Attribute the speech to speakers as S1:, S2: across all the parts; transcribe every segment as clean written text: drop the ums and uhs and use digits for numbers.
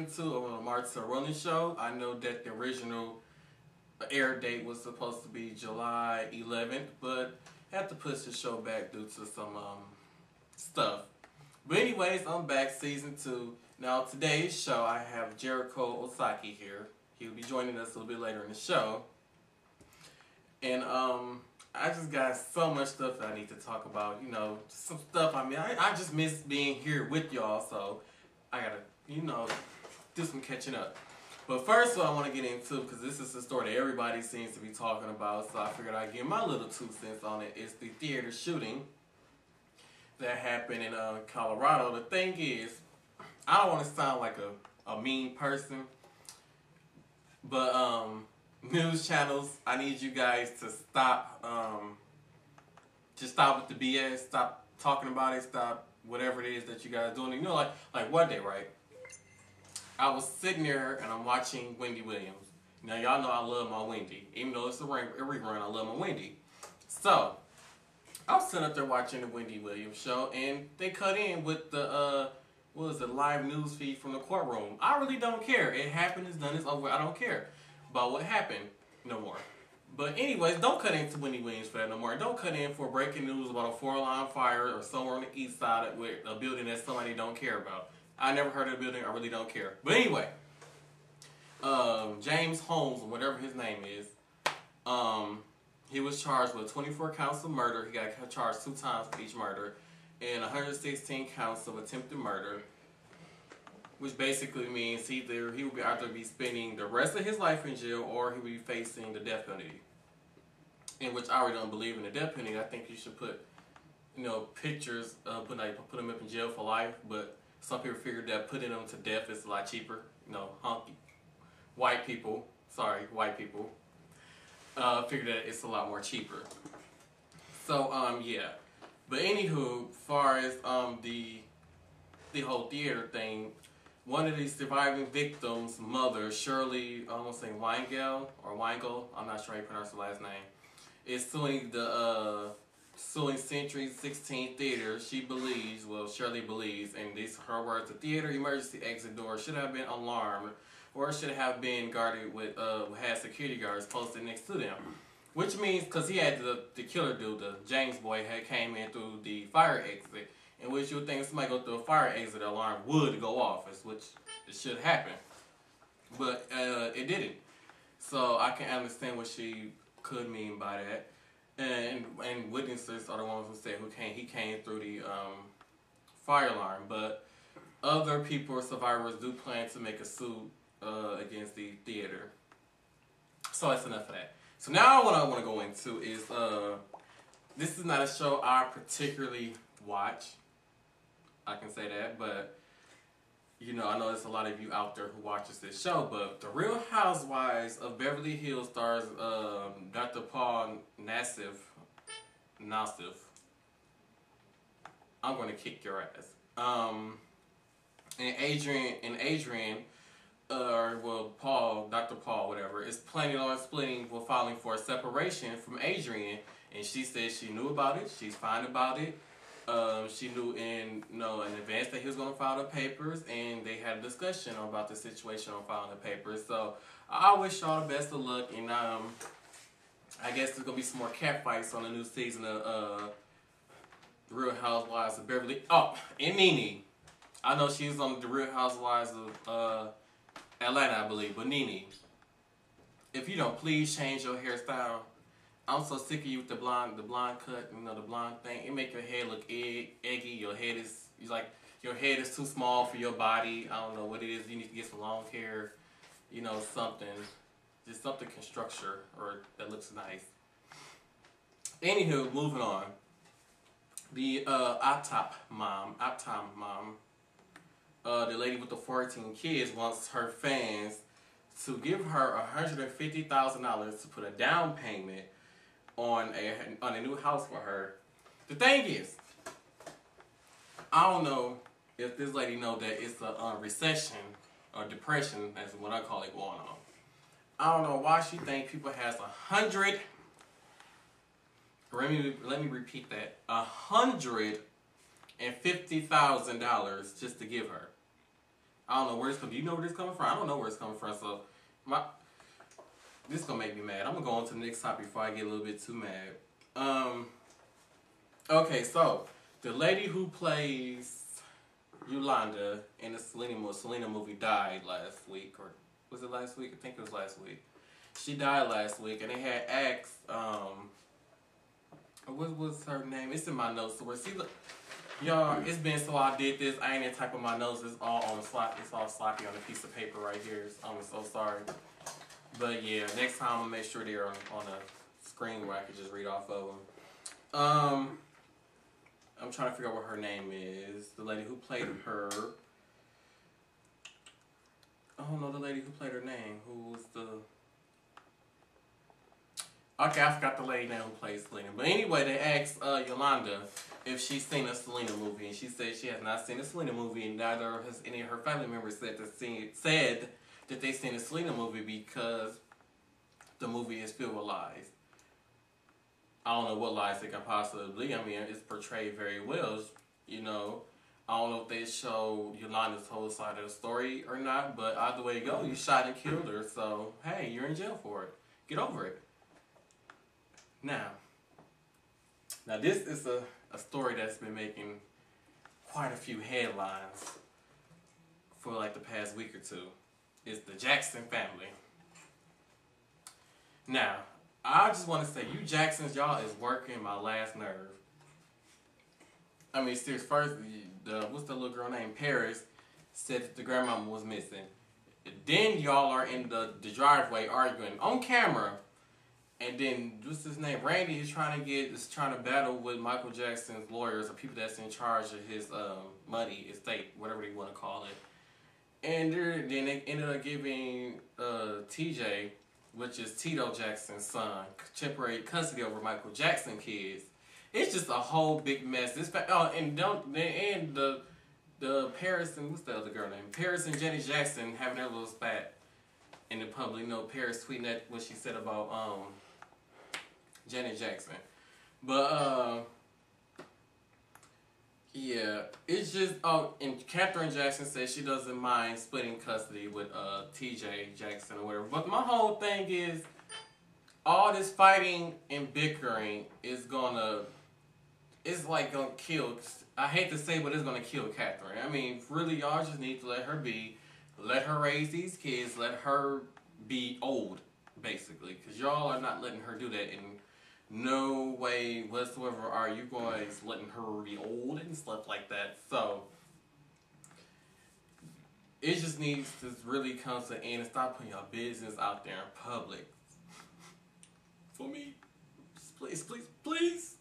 S1: season 2 of the MARTEL Rowland show. I know that the original air date was supposed to be July 11th, but had to push the show back due to some stuff. But anyways, I'm back, season 2. Now today's show, I have Jericho Osaki here. He'll be joining us a little bit later in the show. And I just got so much stuff that I need to talk about. You know, some stuff. I mean, I just miss being here with y'all, so I gotta, you know, do some catching up. But first, what I want to get into, because this is the story that everybody seems to be talking about, so I figured I'd give my little 2 cents on it. It's the theater shooting that happened in Colorado. The thing is, I don't want to sound like a mean person, but news channels, I need you guys to stop, just stop with the BS, stop talking about it, stop whatever it is that you guys are doing. You know, like one day, right? I was sitting there and I'm watching Wendy Williams. Now y'all know I love my Wendy. Even though it's a rerun, I love my Wendy. So, I was sitting up there watching the Wendy Williams show and they cut in with the, what was it, live news feed from the courtroom. I really don't care. It happened, it's done, it's over. I don't care about what happened no more. But anyways, don't cut into Wendy Williams for that no more. Don't cut in for breaking news about a 4-alarm fire or somewhere on the east side with a building that somebody don't care about. I never heard of the building. I really don't care. But anyway, James Holmes, whatever his name is, he was charged with 24 counts of murder. He got charged 2 times for each murder, and 116 counts of attempted murder, which basically means he would either be spending the rest of his life in jail or he would be facing the death penalty. In which I already don't believe in the death penalty. I think you should put, you know, pictures, put them up in jail for life, but some people figured that putting them to death is a lot cheaper. You know, white people figured that it's a lot more cheaper. So, yeah. But anywho, far as the whole theater thing, one of the surviving victims' mother, Shirley, I want to say Weingel, I'm not sure how you pronounce the last name, is suing Century 16 Theater. She believes, well, Shirley believes, and these are her words, the theater emergency exit door should have been alarmed, or should have been guarded with, had security guards posted next to them. Which means, because he had the killer dude, the James boy, had came in through the fire exit, in which you would think somebody go through a fire exit, the alarm would go off, which it should happen. But it didn't. So I can understand what she could mean by that. And witnesses are the ones who said he came through the fire alarm. But other people or survivors do plan to make a suit against the theater. So that's enough of that. So now what I want to go into is, this is not a show I particularly watch. I can say that, but you know, I know there's a lot of you out there who watches this show, but The Real Housewives of Beverly Hills stars Dr. Paul Nassif. I'm going to kick your ass. And Adrian, Dr. Paul, whatever, is planning on filing for a separation from Adrian, and she said she knew about it, she's fine about it. She knew in advance that he was going to file the papers, and they had a discussion about the situation on filing the papers. So I wish y'all the best of luck, and I guess there's going to be some more cat fights on the new season of The Real Housewives of Beverly. Oh, and Nene. I know she's on The Real Housewives of Atlanta, I believe, but Nene, if you don't please change your hairstyle. I'm so sick of you with the blonde cut, you know, the blonde thing. It make your hair look eggy. Your head is too small for your body. I don't know what it is. You need to get some long hair, you know, something. Just something can structure or that looks nice. Anywho, moving on. The Optom mom, the lady with the 14 kids, wants her fans to give her $150,000 to put a down payment on a new house for her. The thing is, I don't know if this lady know that it's a recession or depression, as what I call it, going on. I don't know why she think people has let me repeat that, $150,000 just to give her. I don't know where it's coming. Do you know where this coming from? I don't know where it's coming from. So, this is gonna make me mad. I'm gonna go on to the next topic before I get a little bit too mad. Okay, so the lady who plays Yolanda in the Selena movie died last week, or was it last week? I think it was last week. She died last week, and they had asked, what was her name? It's in my notes. So see, look, y'all, it's been so I did this. I ain't even typing my notes. It's all on the slot. It's all sloppy on a piece of paper right here. I'm so sorry. But yeah, next time I'm gonna make sure they're on a screen where I can just read off of them. I'm trying to figure out what her name is. The lady who played her. I don't know the lady who played her name. Who was the... Okay, I forgot the lady name who plays Selena. But anyway, they asked Yolanda if she's seen a Selena movie. And she said she has not seen a Selena movie. And neither has any of her family members said that they've seen a Selena movie because the movie is filled with lies. I don't know what lies they can possibly be. I mean, it's portrayed very well. You know, I don't know if they show Yolanda's whole side of the story or not, but either way you go, you shot and killed her. So, hey, you're in jail for it. Get over it. Now this is a story that's been making quite a few headlines for like the past week or two. It's the Jackson family. Now, I just want to say, you Jacksons, y'all is working my last nerve. I mean, seriously, first, what's the little girl named Paris said that the grandmama was missing. Then y'all are in the driveway arguing on camera. And then, what's his name? Randy is trying to battle with Michael Jackson's lawyers, or people that's in charge of his money, estate, whatever you want to call it. And then they ended up giving TJ, which is Tito Jackson's son, temporary custody over Michael Jackson kids. It's just a whole big mess. The Paris and what's the other girl name? Paris and Janet Jackson having their little spat in the public. You know, Paris tweeting at what she said about Janet Jackson. But yeah, it's just and Catherine Jackson says she doesn't mind splitting custody with TJ Jackson or whatever. But my whole thing is all this fighting and bickering is it's like gonna kill. I hate to say, but it's gonna kill Catherine. I mean, really, y'all just need to let her be, let her raise these kids, let her be old, basically, because y'all are not letting her do that in no way whatsoever. Are you guys letting her be old and stuff like that? So it just needs to really come to an end and stop putting your business out there in public. For me, please, please, please.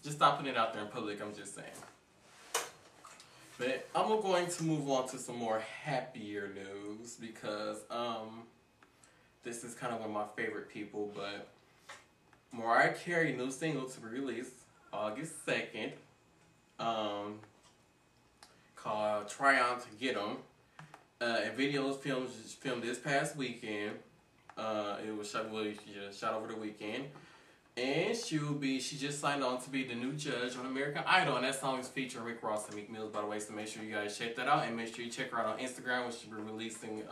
S1: Just stop putting it out there in public, I'm just saying. But I'm going to move on to some more happier news because this is kind of one of my favorite people. But Mariah Carey new single to be released August 2nd, called Try On To Get 'Em. A video was filmed this past weekend. It was shot over the weekend. And she just signed on to be the new judge on American Idol. And that song is featuring Rick Ross and Meek Mills, by the way. So make sure you guys check that out. And make sure you check her out on Instagram, which she'll be releasing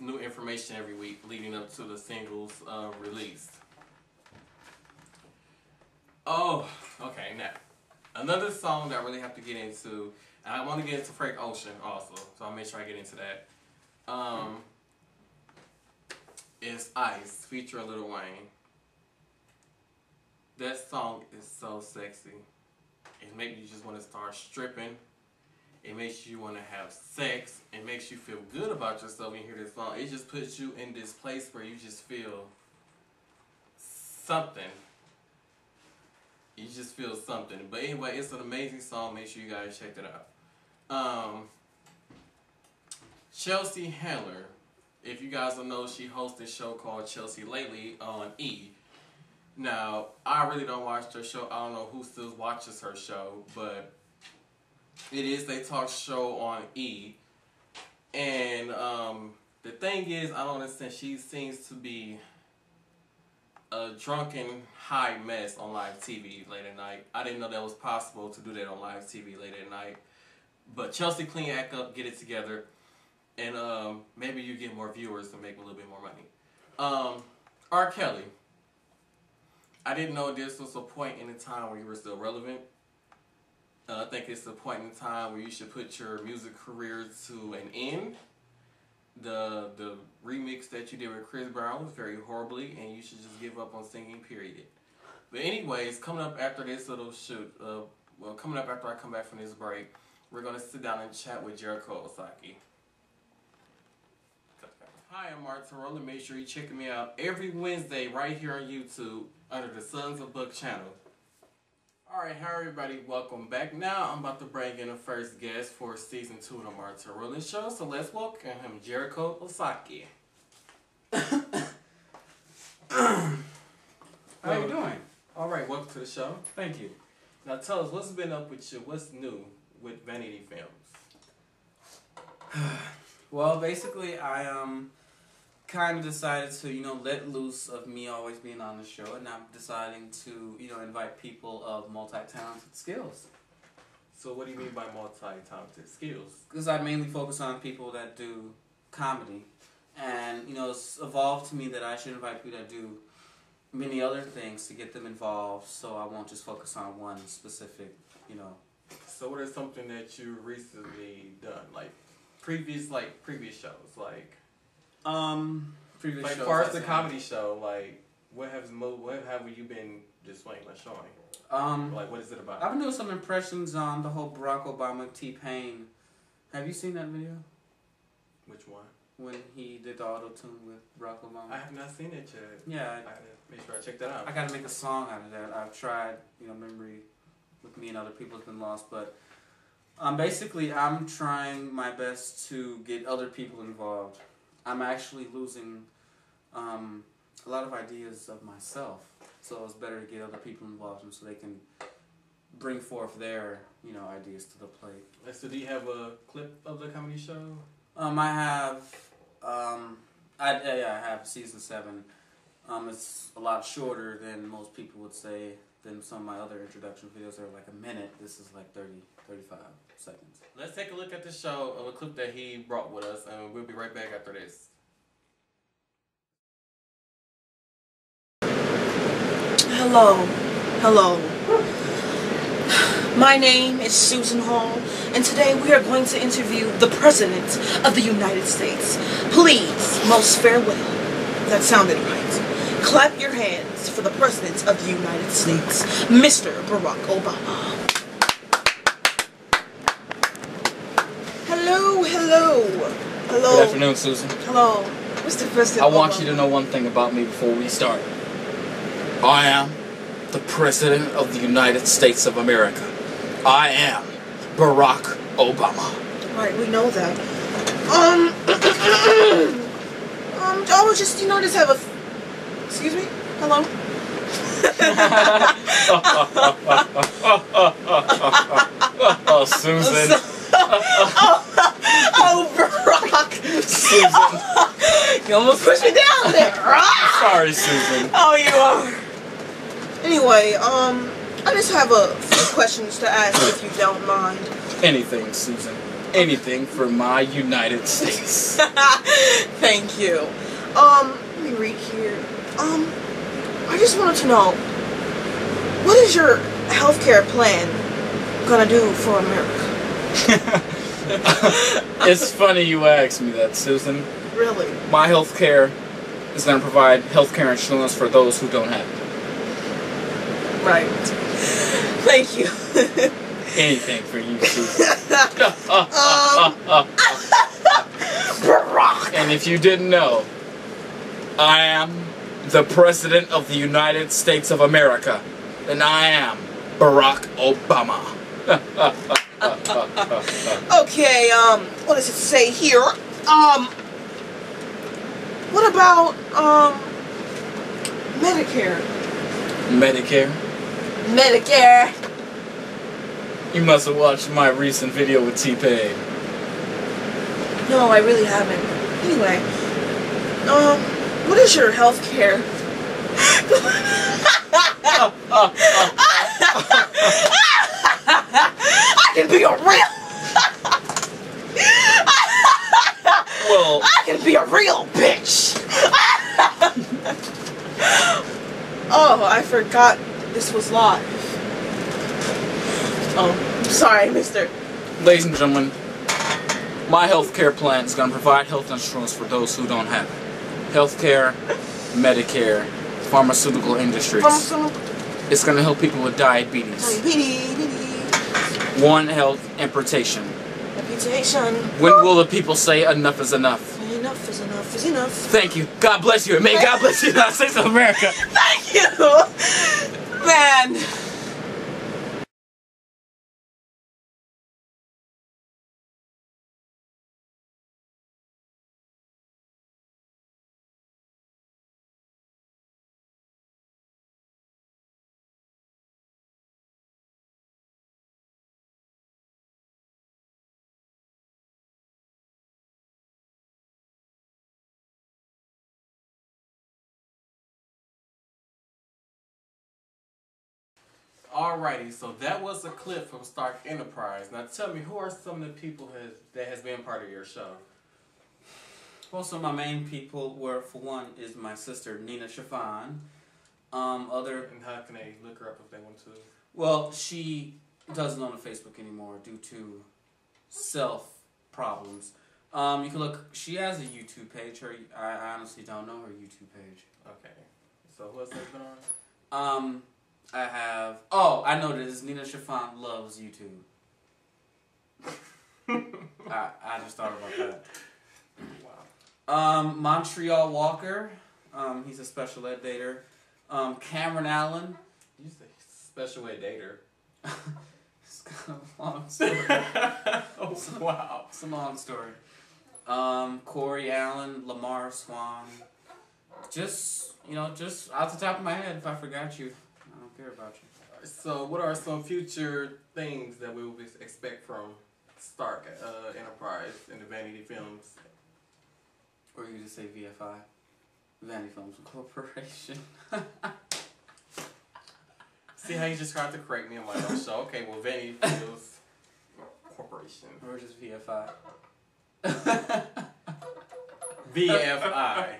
S1: new information every week leading up to the singles release. Oh, okay. Now, another song that I really have to get into, and I want to get into Frank Ocean also. So I'll make sure I get into that. Is Ice featuring Lil Wayne. That song is so sexy. It makes you just want to start stripping. It makes you want to have sex. It makes you feel good about yourself when you hear this song. It just puts you in this place where you just feel something. You just feel something. But anyway, it's an amazing song. Make sure you guys check it out. Chelsea Handler. If you guys don't know, she hosts a show called Chelsea Lately on E! Now, I really don't watch her show. I don't know who still watches her show, but it is a talk show on E! And the thing is, I don't understand, she seems to be a drunken, high mess on live TV late at night. I didn't know that was possible to do that on live TV late at night. But Chelsea clean act up, get it together, and maybe you get more viewers to make a little bit more money. R. Kelly. I didn't know this was a point in the time where you were still relevant. I think it's a point in time where you should put your music career to an end. The remix that you did with Chris Brown was very horribly, and you should just give up on singing, period. But anyways, coming up after this little shoot, coming up after I come back from this break, we're going to sit down and chat with Jericho Osaki. Hi, I'm Martel Rowland. Make sure you check me out every Wednesday right here on YouTube under the Sons of Buck channel. Alright, hi everybody, welcome back. Now I'm about to bring in the first guest for season 2 of the Martel Rowland Show. So let's welcome him, Jericho Osaki.
S2: How you doing?
S1: Alright, welcome to the show.
S2: Thank you.
S1: Now tell us, what's been up with you? What's new with Vanity Films?
S2: Well, basically, I kind of decided to, let loose of me always being on the show, and I'm deciding to, invite people of multi-talented skills.
S1: So what do you mean by multi-talented skills?
S2: Because I mainly focus on people that do comedy, and, it's evolved to me that I should invite people that do many other things to get them involved, so I won't just focus on one specific,
S1: So what is something that you recently done, like previous shows, like
S2: previous
S1: like
S2: shows,
S1: far as the comedy show, like what have you been displaying, like showing? Like what is it about?
S2: I've been doing some impressions on the whole Barack Obama T-Pain. Have you seen that video?
S1: Which one?
S2: When he did the auto-tune with Barack Obama.
S1: I have not seen it yet.
S2: Yeah.
S1: I gotta make sure I check that out.
S2: I gotta make a song out of that. I've tried, memory with me and other people has been lost, but basically I'm trying my best to get other people involved. I'm actually losing a lot of ideas of myself, so it's better to get other people involved so they can bring forth their, ideas to the plate.
S1: So do you have a clip of the comedy show?
S2: I have, I have season 7. It's a lot shorter than most people would say than some of my other introduction videos. They're like a minute. This is like 30, 35 seconds.
S1: Let's take a look at the show of a clip that he brought with us, and we'll be right back after this.
S3: Hello. My name is Susan Hall, and today we are going to interview the President of the United States. Please, most farewell. That sounded right. Clap your hands for the President of the United States, Mr. Barack Obama. Hello.
S4: Good afternoon, Susan.
S3: Hello, Mr. President
S4: I want
S3: Obama.
S4: you to know one thing about me before we start. I am the President of the United States of America. I am Barack Obama.
S3: Right, we know that. I was just, just have a... Excuse me? Hello?
S4: Oh, Susan.
S3: Oh, Barack.
S4: Susan.
S3: You almost pushed me down there.
S4: Sorry, Susan.
S3: Oh, you are. Anyway, I just have a few questions to ask if you don't mind.
S4: Anything, Susan. Anything for my United States.
S3: Thank you. Let me read here. I just wanted to know, what is your healthcare plan gonna do for America?
S4: It's funny you ask me that, Susan.
S3: Really?
S4: My healthcare is going to provide healthcare insurance for those who don't have it.
S3: Right. Thank you.
S4: Anything for you, Susan.
S3: Barack.
S4: And if you didn't know, I am the President of the United States of America, and I am Barack Obama.
S3: Okay, what does it say here? What about, Medicare?
S4: Medicare?
S3: Medicare.
S4: You must have watched my recent video with T-Pain.
S3: No, I really haven't. Anyway, what is your health care? I can be a real... I forgot this was live. Oh, sorry, mister.
S4: Ladies and gentlemen, my health care plan is going to provide health insurance for those who don't have it. Healthcare, Medicare, pharmaceutical industries. It's going to help people with diabetes. One health amputation. When will the people say enough is enough?
S3: Enough is enough is enough.
S4: Thank you. God bless you. And may God bless the United States of America.
S3: Thank you, man.
S1: Alrighty, so that was a clip from Stark Enterprise. Now tell me, who are some of the people that has been part of your show?
S2: Well, so my main people were, for one, is my sister, Nina Chiffon.
S1: And how can they look her up if they want to?
S2: Well, she doesn't own a Facebook anymore due to self problems. You can look, she has a YouTube page. I honestly don't know her YouTube page.
S1: Okay. So who else has been on?
S2: I know this. Nina Chiffon loves YouTube. I just thought about that.
S1: Wow.
S2: Montreal Walker. He's a special ed dater. Cameron Allen.
S1: You say special ed dater.
S2: It's kind of a long story.
S1: Oh, wow.
S2: It's a long story. Corey Allen, Lamar Swan. Just off the top of my head, if I forgot you, I don't care about you.
S1: So what are some future things that we will expect from Stark Enterprise and the Vanity Films?
S2: Or you just say VFI? Vanity Films Corporation.
S1: See how you just tried to correct me on my own show? Okay, well, Vanity Films Corporation.
S2: Or just VFI.
S1: VFI.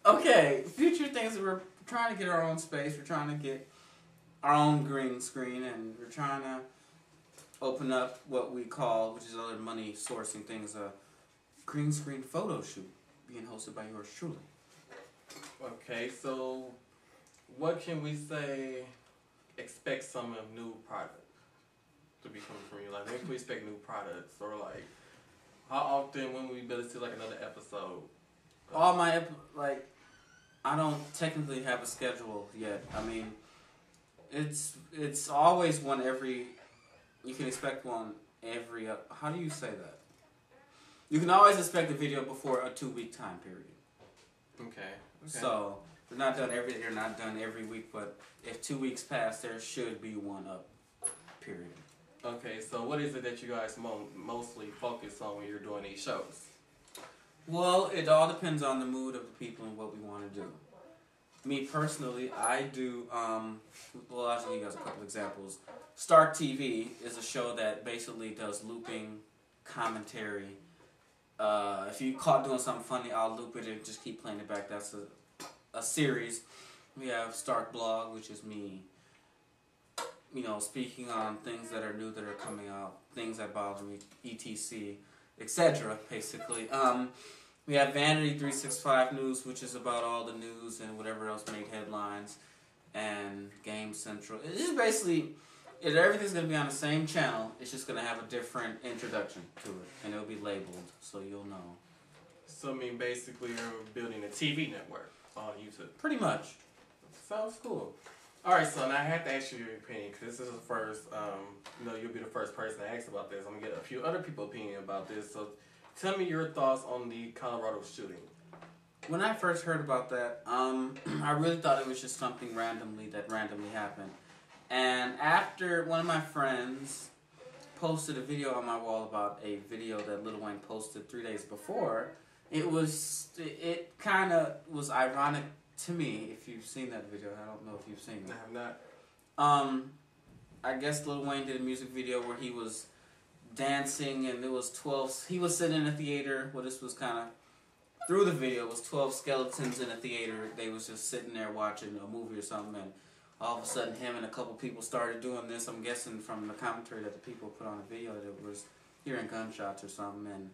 S2: Okay, future things that we're trying to get our own space. We're trying to get our own green screen, and we're trying to open up what we call, which is other money sourcing things, a green screen photo shoot being hosted by yours truly.
S1: Okay, so what can we say? Expect some of new products to be coming from you. Like, when can we expect new products, or like how often when we better see like another episode?
S2: All my I don't technically have a schedule yet. I mean, it's always one every. You can expect one every. How do you say that? You can always expect a video before a 2-week time period.
S1: Okay.
S2: So they're not done every. They're not done every week, but if 2 weeks pass, there should be one up. Period.
S1: Okay. So what is it that you guys mostly focus on when you're doing these shows?
S2: Well, it all depends on the mood of the people and what we want to do. Me personally, I do, well, I'll give you guys a couple examples. Stark TV is a show that basically does looping commentary. If you caught doing something funny, I'll loop it and just keep playing it back. That's a series. We have Stark Blog, which is me, speaking on things that are new that are coming out, things that bother me, etc., etc., basically. We have Vanity 365 News, which is about all the news and whatever else made headlines, and Game Central. It's just basically, everything's going to be on the same channel. It's just going to have a different introduction to it, and it'll be labeled, so you'll know.
S1: So, I mean, basically you're building a TV network on YouTube.
S2: Pretty much.
S1: Sounds cool. Alright, so now I have to ask you your opinion, because this is the first, you'll be the first person to ask about this. I'm going to get a few other people's opinion about this, so tell me your thoughts on the Colorado shooting.
S2: When I first heard about that, I really thought it was just something randomly happened. And after one of my friends posted a video on my wall about a video that Lil Wayne posted 3 days before, it kind of was ironic to me, if you've seen that video. I don't know if you've seen it.
S1: I have not.
S2: I guess Lil Wayne did a music video where he was dancing, and it was 12. He was sitting in a theater where this was kind of through the video, it was 12 skeletons in a theater. They was just sitting there watching a movie or something, and all of a sudden him and a couple people started doing this. I'm guessing from the commentary that the people put on the video that it was hearing gunshots or something.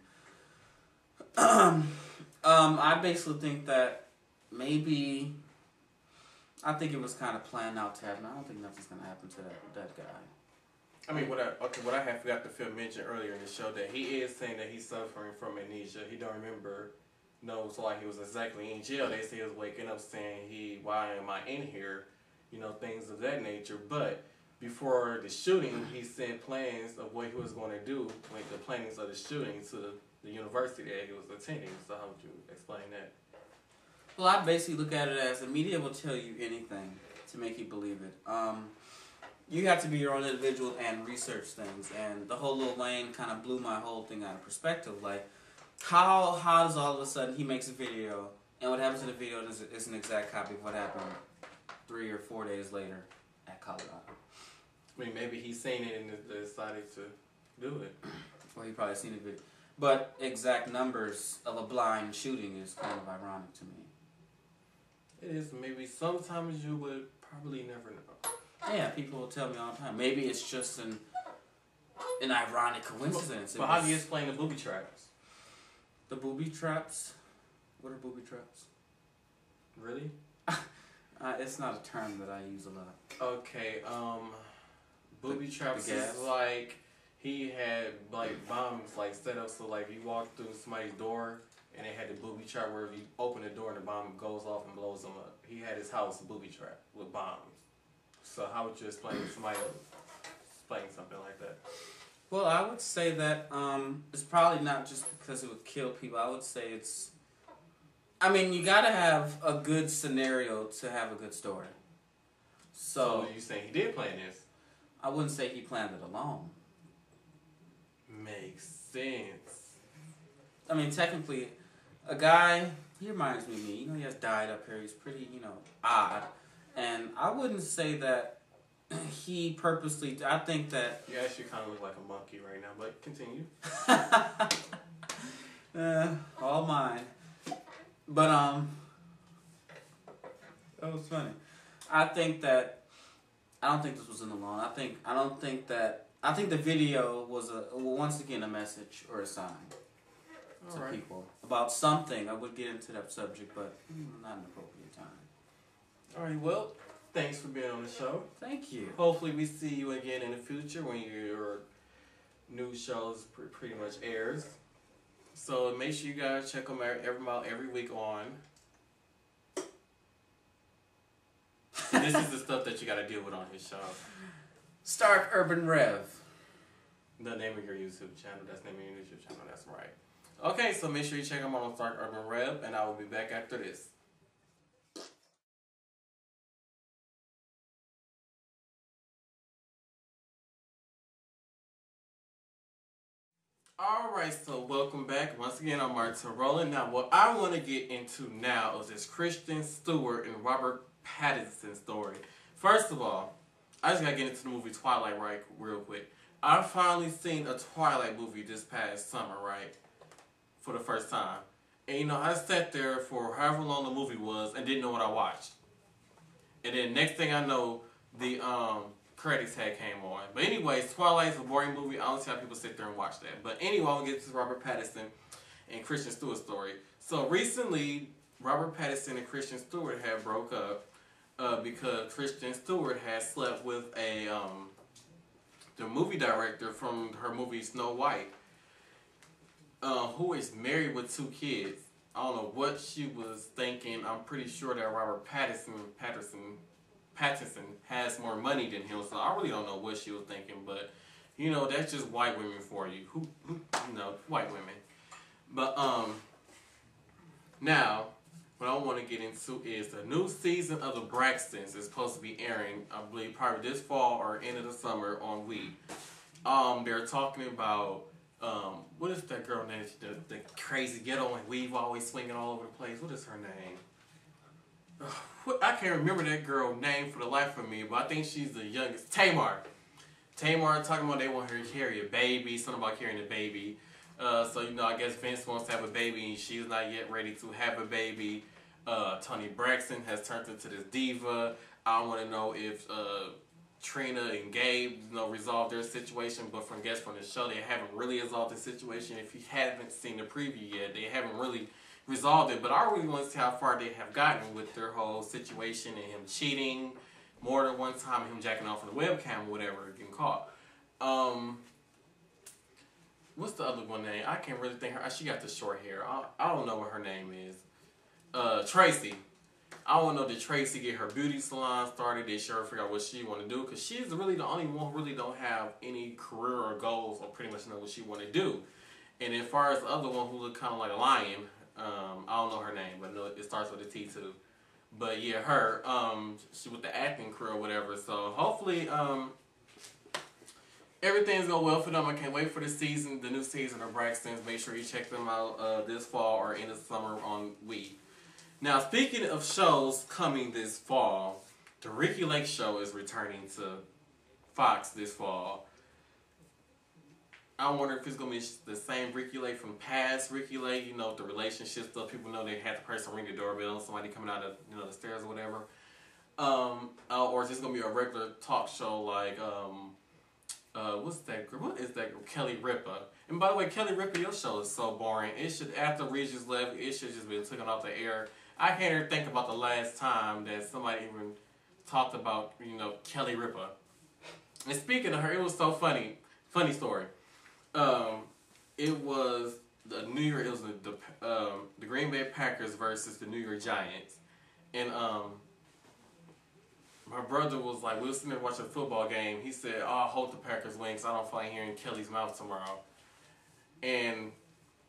S2: And I basically think that maybe, I think it was kind of planned out to happen. I don't think nothing's going to happen to that guy.
S1: I mean, what I had forgot to mention earlier in the show, that he is saying that he's suffering from amnesia. He don't remember, so like he was exactly in jail. They say he was waking up saying, why am I in here? Things of that nature. But before the shooting, he sent plans of what he was going to do, like the plannings of the shooting, to the university that he was attending. So how would you explain that?
S2: Well, I basically look at it as the media will tell you anything to make you believe it. You have to be your own individual and research things. And the whole Lil Wayne kind of blew my whole thing out of perspective. Like, how does all of a sudden he makes a video, and what happens in the video is an exact copy of what happened 3 or 4 days later at Colorado.
S1: I mean, maybe he's seen it and decided to do it.
S2: Well, he probably seen the video. But exact numbers of a blind shooting is kind of ironic to me.
S1: It is. Maybe sometimes you would probably never know.
S2: Yeah, people will tell me all the time. Maybe it's just an ironic coincidence.
S1: But how do you explain the booby traps?
S2: The booby traps? What are booby traps?
S1: Really?
S2: It's not a term that I use a lot.
S1: Okay, booby traps is like he had like bombs like set up so like you walk through somebody's door and they had the booby trap where if you open the door and the bomb goes off and blows them up. He had his house booby trap with bombs. So how would you explain somebody explain something like that?
S2: Well, I would say that it's probably not just because it would kill people. I would say it's, I mean, you gotta have a good scenario to have a good story. So
S1: you saying he did plan this?
S2: I wouldn't say he planned it alone.
S1: Makes sense.
S2: I mean, technically, a guy, he reminds me of me. He has died up here. He's pretty, odd. And I wouldn't say that he purposely, I think that...
S1: You actually kind of look like a monkey right now, but continue.
S2: All mine. But, that was funny. I don't think this was in the lawn. I think the video was once again a message or a sign to people about something. I would get into that subject, but not an appropriate time.
S1: Alright, well, thanks for being on the show.
S2: Thank you.
S1: Hopefully we see you again in the future when your new shows pretty much airs. So make sure you guys check them out every week on. This is the stuff that you got to deal with on his show.
S2: Stark Urban Rev.
S1: The name of your YouTube channel. That's the name of your YouTube channel. That's right. Okay, so make sure you check them out on Stark Urban Rev, and I will be back after this. Alright, so welcome back. Once again, I'm MARTEL Rowland. Now, what I want to get into now is this Kristen Stewart and Robert Pattinson story. First of all, I just got to get into the movie Twilight real quick. I finally seen a Twilight movie this past summer, right? For the first time. And I sat there for however long the movie was and didn't know what I watched. And then next thing I know, the credits had came on. But anyways, Twilight's a boring movie. I don't see how people sit there and watch that. But anyway, I'll get to Robert Pattinson and Kristen Stewart story. So recently, Robert Pattinson and Kristen Stewart had broke up because Kristen Stewart had slept with the movie director from her movie Snow White, who is married with 2 kids. I don't know what she was thinking. I'm pretty sure that Robert Pattinson has more money than him, so I really don't know what she was thinking, but that's just white women for you. Who white women. But now what I want to get into is the new season of the Braxtons is supposed to be airing, I believe, probably this fall or end of the summer on Wii. They're talking about what is that girl name? The crazy ghetto and weave always swinging all over the place. What is her name? I can't remember that girl's name for the life of me, but I think she's the youngest. Tamar talking about they want her to carry a baby, something about carrying a baby. So, you know, I guess Vince wants to have a baby and she's not yet ready to have a baby. Toni Braxton has turned into this diva. I want to know if Trina and Gabe, you know, resolved their situation, but from the show, they haven't really resolved the situation. If you haven't seen the preview yet, they haven't really resolved it. But I really want to see how far they have gotten with their whole situation and him cheating more than one time, and him jacking off on the webcam or whatever, getting caught. What's the other one name? I can't really think her. She got the short hair. I don't know what her name is. Tracy. I want to know, did Tracy get her beauty salon started? Did she ever figure out what she want to do? Because she's really the only one who really don't have any career or goals or pretty much know what she want to do. And as far as the other one who looked kind of like a lion, I don't know her name, but no, it starts with a T too. But yeah, her, she with the acting career or whatever. So hopefully, everything's going well for them. I can't wait for the new season of Braxton's. Make sure you check them out this fall or in the summer on Wii. Now, speaking of shows coming this fall, the Ricky Lake show is returning to Fox this fall. I wonder if it's going to be the same Ricky Lake from past Ricky Lake, you know, the relationship stuff. People know they had the person ring the doorbell, somebody coming out of, you know, the stairs or whatever. Or is this going to be a regular talk show like, what is that? Kelly Ripa. And by the way, Kelly Ripa, your show is so boring. It should, after Regis left, it should just been taken off the air. I can't even think about the last time that somebody even talked about, you know, Kelly Ripa. And speaking of her, it was so funny. Funny story. It was the Green Bay Packers versus the New York Giants. And my brother was like, we were sitting there watching a football game. He said, oh, I hope the Packers win because I don't feel like hearing Kelly's mouth tomorrow. And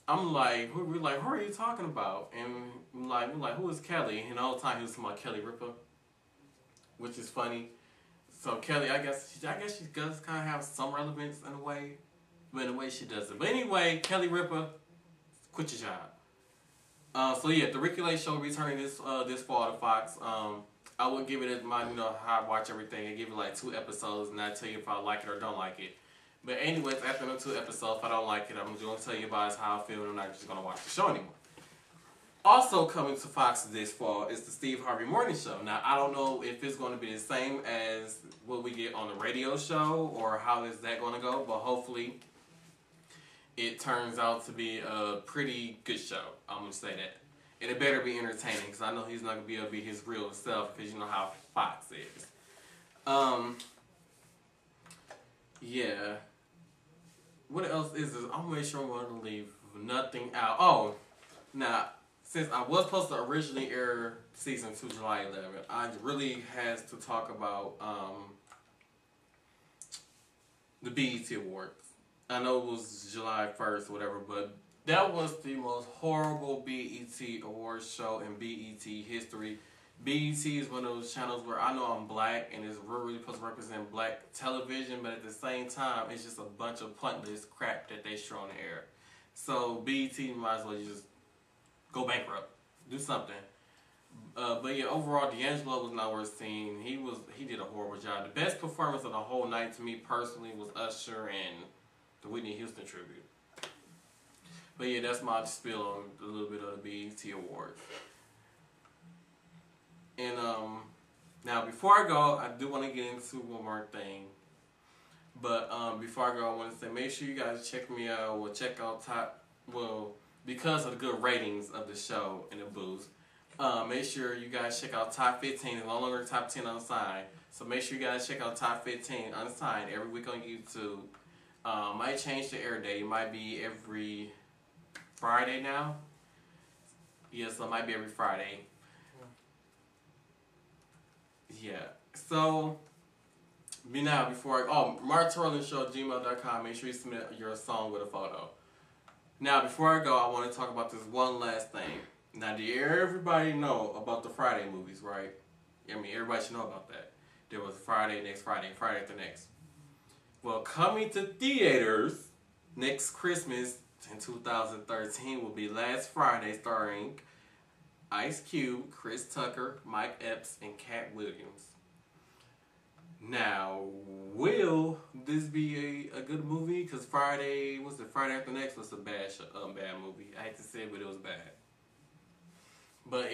S1: I'm like, who are you talking about? And we're like, who is Kelly? And the whole time he was talking about Kelly Ripa, which is funny. So Kelly, I guess she does kind of have some relevance in a way, but in a way she doesn't. But anyway, Kelly Ripa, quit your job. So yeah, the Ricky Lake show returning this fall to Fox. I would give it my, you know, how I watch everything. I give it like 2 episodes, and I tell you if I like it or don't like it. But anyways, after the 2 episodes, if I don't like it, I'm just going to tell you about how I feel, and I'm not just going to watch the show anymore. Also coming to Fox this fall is the Steve Harvey Morning Show. Now, I don't know if it's going to be the same as what we get on the radio show, or how is that going to go, but hopefully it turns out to be a pretty good show. I'm going to say that. And it better be entertaining, because I know he's not going to be able to be his real self, because you know how Fox is. Yeah. What else is this? I'm going to make sure I'm going to leave nothing out. Oh, now, since I was supposed to originally air season 2 July 11th, I really has to talk about the BET Awards. I know it was July 1st or whatever, but that was the most horrible BET Awards show in BET history. BET is one of those channels where I know I'm black and it's really supposed to represent black television, but at the same time, it's just a bunch of pointless crap that they show on the air. So BET might as well just go bankrupt, do something. But yeah, overall, D'Angelo was not worth seeing. He did a horrible job. The best performance of the whole night to me personally was Usher and the Whitney Houston tribute. But yeah, that's my spiel on a little bit of the BET Awards. And now before I go, I do want to get into one more thing. But before I go, I want to say, make sure you guys check me out or check out because of the good ratings of the show and the boost. Make sure you guys check out Top 15. It's no longer Top 10 Unsigned. So make sure you guys check out Top 15 Unsigned every week on YouTube. Might change the air date. It might be every Friday now. Yes, so it might be every Friday. Yeah. So, MARTEL@gmail.com. Make sure you submit your song with a photo. Now, before I go, I want to talk about this one last thing. Now, do everybody know about the Friday movies, right? I mean, everybody should know about that. There was Friday, next Friday, Friday after next. Well, coming to theaters next Christmas in 2013 will be Last Friday, starring Ice Cube, Chris Tucker, Mike Epps, and Cat Williams. Now, will this be a good movie? Because Friday after next was a bad movie. I hate to say it, but it was bad. But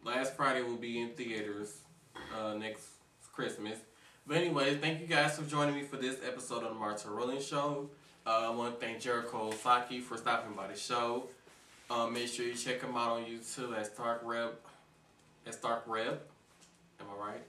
S1: last Friday will be in theaters next Christmas. But anyway, thank you guys for joining me for this episode of the MARTEL Rowland Show. I want to thank Jericho Saki for stopping by the show. Make sure you check him out on YouTube at Stark Rep. Am I right?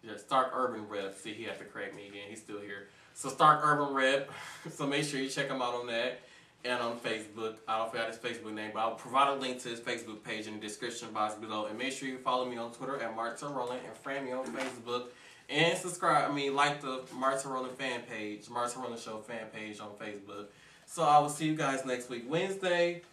S1: Yeah, Stark Urban Rep. See, he had to correct me again. He's still here. So Stark Urban Rep. So make sure you check him out on that. And on Facebook. I don't forget his Facebook name, but I'll provide a link to his Facebook page in the description box below. And make sure you follow me on Twitter at MARTEL Rowland and friend me on Facebook. And subscribe. Like the MARTEL Rowland fan page, MARTEL Rowland Show fan page on Facebook. So I will see you guys next week, Wednesday.